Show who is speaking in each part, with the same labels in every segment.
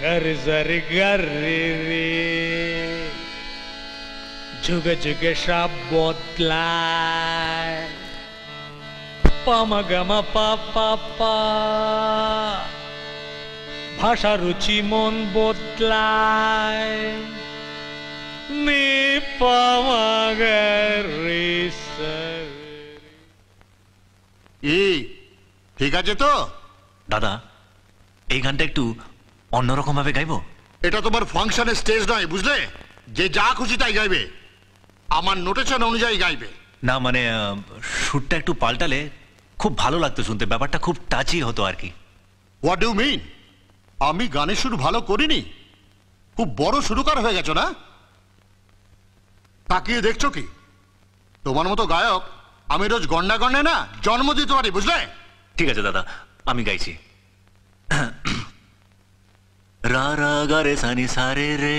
Speaker 1: गरि जरि गरि रे जुगे जुगे सब बदलाয় पामा गामा पा पा पा भाषा रुचि मन बदलाয় নি পামা গরি
Speaker 2: এই ঠিক আছে তো
Speaker 3: দাদা এই গানটা একটু অন্যরকম ভাবে গাইবো।
Speaker 2: এটা তোমার ফাংশনের স্টেজ নয়, বুঝলে? যে যা খুশি তাই গাইবে, আমার নোটেশন অনুযায়ী গাইবে।
Speaker 3: না মানে সুরটা একটু পাল্টালে খুব ভালো লাগতো শুনতে, ব্যাপারটা খুব টাচি হতো আর কি।
Speaker 2: What do mean? আমি গানের সুর ভালো করিনি? খুব বড় সুরকার হয়ে গেছো না? তাকিয়ে দেখছো কি? তোমার মতো গায়ক আমি রোজ গন্ডা গন্ডে না জন্ম দিতে পারি, বুঝলে?
Speaker 3: ঠিক আছে দাদা, আমি গাইছি। রা রা গা রে সা নি সা রে রে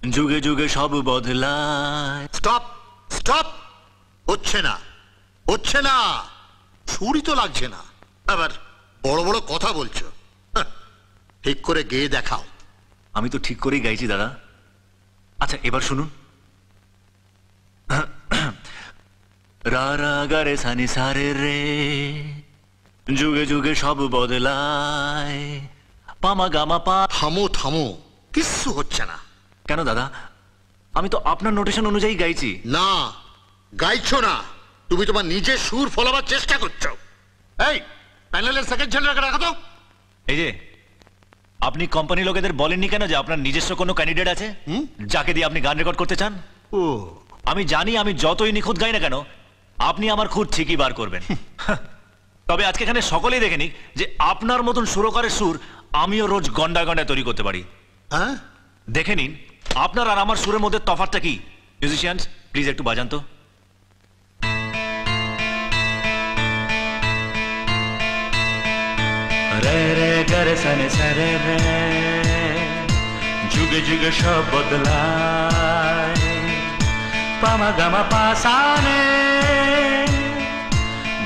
Speaker 3: যুগে যুগে সব বদলায়।
Speaker 2: স্টপ স্টপ, হচ্ছে না হচ্ছে না, সুরই তো লাগছে না, আবার বড় বড় কথা বলছো। ঠিক করে গেয়ে দেখাও।
Speaker 3: আমি তো ঠিক করেই গাইছি দাদা। আচ্ছা এবার শুনুন। রা রা গা রে সা নি সা রে রে যুগে যুগে সব বদলায় পামা গামা পা।
Speaker 2: থামো থামো, কিচ্ছু হচ্ছে না।
Speaker 3: কেন দাদা? আমি তো আপনার নোটেশন অনুযায়ী গাইছি।
Speaker 2: না, গাইছো না, তুমি তোমার নিজের সুর ফলাবার চেষ্টা করছো। এই প্যানেলের সেকেন্ড ছেলেটাকে রাখো তো।
Speaker 3: এই যে আপনি কোম্পানি লোকেদের বলেননি কেন যে আপনার নিজস্ব কোনো ক্যান্ডিডেট আছে যাকে দিয়ে আপনি গান রেকর্ড করতে চান?
Speaker 2: ও,
Speaker 3: আমি জানি আমি যতই নিখুঁত গাই না কেন আপনি আমার খুঁত ঠিকই বার করবেন। তবে আজকে এখানে সকলেই দেখেনি যে আপনার মতন সুরকারের সুর আমিও রোজ গন্ডা গন্ডা তৈরি করতে পারি।
Speaker 2: হ্যাঁ,
Speaker 3: দেখে নিন আপনার আর আমার সুরের মধ্যে তফাৎটা কি। মিউজিশিয়ানস প্লিজ একটু বাজান তো। রে রে গা রে সা নি সা রে রে যুগে যুগে সব বদলায় পামা গামা পা সা নে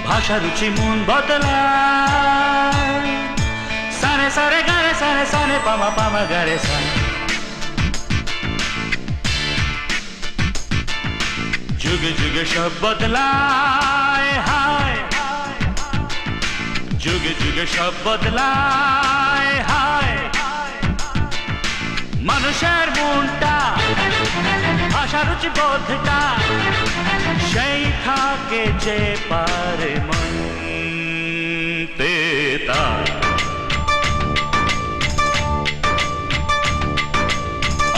Speaker 3: ভাষা রুচি মন বদলায় সারে সারে গা রে সারে সারে পামা পামা গা রে সা। যুগে যুগে সব বদলায় হায় যুগে যুগে সব বদলায় হায় মানুষের মনটা ভাষা রুচি বোধটা সেই থাকে যে পারে মানতে তার।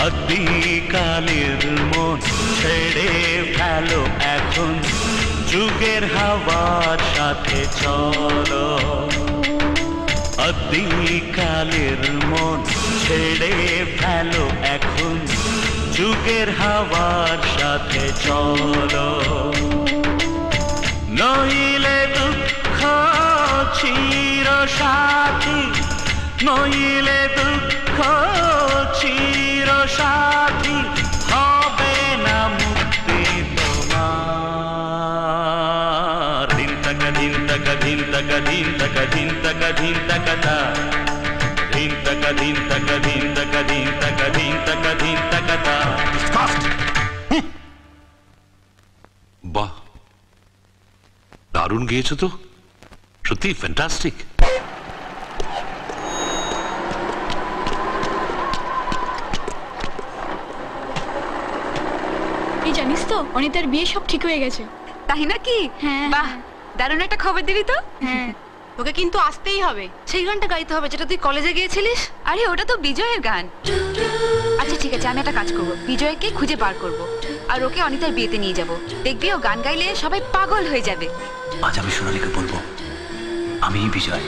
Speaker 3: আদিকালের মন ছেড়ে ফেলো এখন যুগের হাওয়ার সাথে চলো। আদিকালের মন ছেড়ে ফেলো এখন যুগের হাওয়ার সাথে চলো। নইলে দুঃখ চির সাথী, নইলে দুঃখ চির সাথী হবে না মুক্তি তোমার। দিন তক দিন তক দিন তক দিন তক দিন তক দিন তক তা দিন তক দিন তক দিন তক দিন তক দিন তক দিন তক তা।
Speaker 4: বাহ, দারুণ গেয়েছো তো, সত্যি ফ্যান্টাস্টিক।
Speaker 5: এই জানিস তো অনিতার বিয়ে সব ঠিক হয়ে গেছে।
Speaker 6: তাই নাকি?
Speaker 5: হ্যাঁ।
Speaker 6: বাহ, দারুণ একটা খবর দিবি তো।
Speaker 5: হ্যাঁ,
Speaker 6: তোকে কিন্তু আসতেই হবে, সেই গানটা গাইতে হবে যেটা তুই কলেজে গিয়েছিলিস। আরে ওটা তো বিজয়ের গান। আচ্ছা ঠিক আছে, আমি একটা কাজ করবো, বিজয়কে খুঁজে বার করবো আর ওকে অনিতার বিয়েতে নিয়ে যাবো। দেখবি ও গান গাইলে সবাই পাগল হয়ে যাবে।
Speaker 3: আজ আমি সোনালীকে বলবো আমি বিজয়।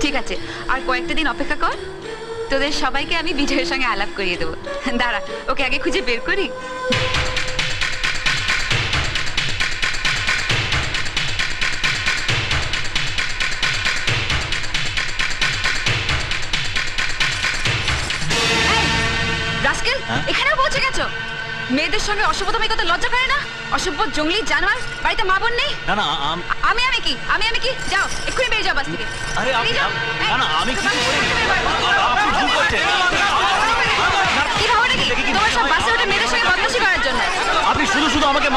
Speaker 6: ঠিক আছে, আর কয়েকটা দিন অপেক্ষা কর, তোদের সবাইকে আমি বিজয়ের সঙ্গে আলাপ করিয়ে দেবো। দাঁড়া, ওকে আগে খুঁজে বের করি। রাস্কেল, এখানেও পৌঁছে গেছো? মেয়েদের সঙ্গে অসভ্যতা মেয়ে কত লজ্জা করে না? অসভ্য জঙ্গলি জানোয়ার, বাড়িতে মা বোন নেই?
Speaker 3: না না
Speaker 6: আমি কি যাও, এক্ষুনি বেরিয়ে যাও বাস থেকে।
Speaker 3: আরে না না আমি কিছু করিনি।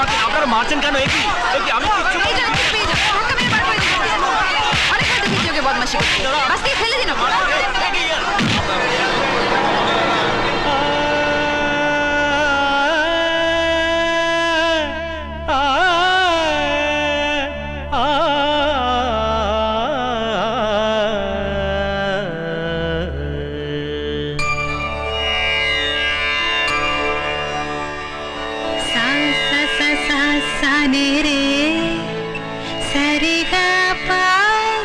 Speaker 3: মারছেন? আপনারা মারছেন কেন? এ কি আমি কিচ্ছু
Speaker 6: পেয়ে যাও, পেয়ে যাও। ধাক্কা মেরে বার করে দিবো। অনেক হয়তো দেখি ওকে বদমাশি করতে। বাস দিয়ে ফেলে দিন ওকে।
Speaker 7: सा सा सा सा सा ने रे सा रे गा पा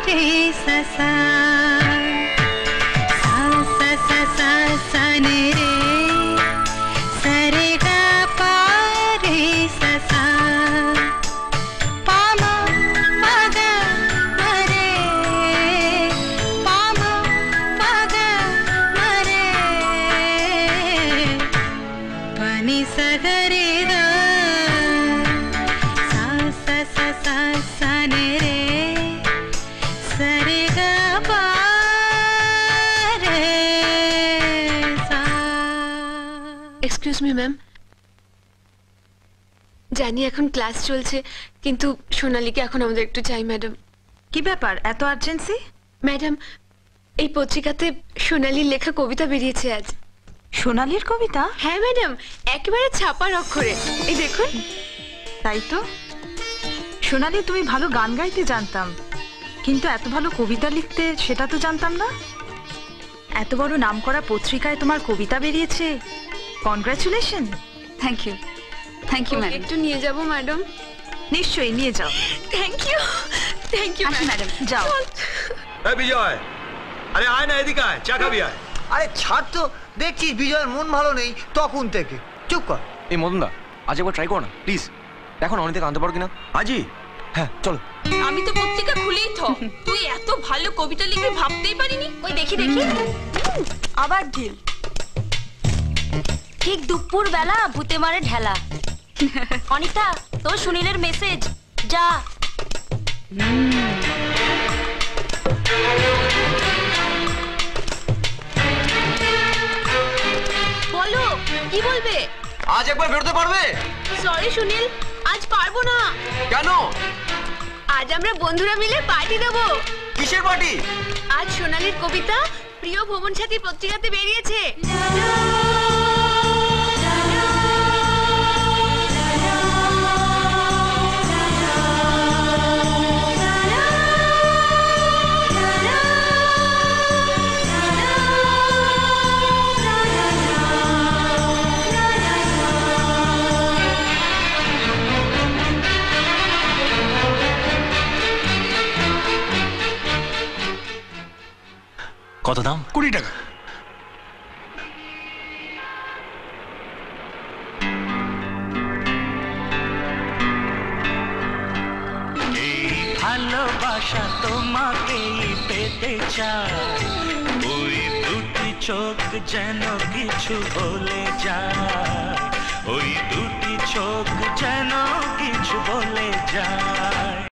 Speaker 7: रे सा सा सा सा सा सा सा ने रे सा रे गा पा रे सा सा पा मा पा गा मा रे पा मा पा गा मा रे pani sa ga re ga sa sa sa sa sa ne re sa re ga pa re sa
Speaker 5: excuse me ma'am, জানি এখন ক্লাস চলছে, কিন্তু সোনালীকে এখন আমাদের একটু চাই ম্যাডাম।
Speaker 6: কি ব্যাপার, এত আর্জেন্সি?
Speaker 5: ম্যাডাম, এই পত্রিকাতে সোনালীর লেখা কবিতা বেরিয়েছে আজ।
Speaker 6: সোনালীর কবিতা?
Speaker 5: হ্যাঁ ম্যাডাম, একেবারে ছাপার অক্ষরে। এই দেখুন।
Speaker 6: তাই তো। সোনালী, তুমি ভালো গান গাইতে জানতাম, কিন্তু এত ভালো কবিতা লিখতে সেটা তো জানতাম না। এত বড় নামকরা পত্রিকায় তোমার কবিতা বেরিয়েছে, congratulation. Thank you, thank you madam.
Speaker 5: একটু নিয়ে যাব ম্যাডাম?
Speaker 6: নিশ্চয়ই নিয়ে যাও।
Speaker 5: Thank you, thank you
Speaker 6: madam, যাও।
Speaker 8: এই বিজয়, আরে আয় না এদিকে আয়, চা খাবি আয়।
Speaker 9: আরে ছাড় তো, দেখছিস বিজয়ের মন ভালো নেই তখন থেকে। চুপ কর।
Speaker 10: এই মদনদা, আজ একবার ট্রাই করো না প্লিজ, দেখো না অনিতাকে আনতে পারো কিনা।
Speaker 8: আজি
Speaker 10: হ্যাঁ চলো।
Speaker 11: আমি তো পত্রিকা খুলেই থ, তুই এত ভালো কবিতা লিখবি ভাবতেই পারিনি। ওই দেখি দেখি, আবার ঢিল। ঠিক দুপুর বেলা ভূতে মারে ঢেলা। অনিতা, তোর সুনীলের মেসেজ, যা। বলো, কি বলবে?
Speaker 10: আজ একবার বেরোতে পারবে?
Speaker 11: সরি সুনীল, আজ পারবো না।
Speaker 10: কেন?
Speaker 5: আজ আমরা বন্ধুরা মিলে পার্টি দেবো।
Speaker 10: কিসের পার্টি?
Speaker 5: আজ সোনালীর কবিতা প্রিয় ভ্রমণ সাথী পত্রিকাতে বেরিয়েছে।
Speaker 3: কত দাম?
Speaker 8: 20 টাকা।
Speaker 1: ভালোবাসা তোমাকেই পেতে চায়, ওই দুটি চোখ যেন কিছু বলে যায়, ওই দুটি চোখ যেন কিছু বলে যায়।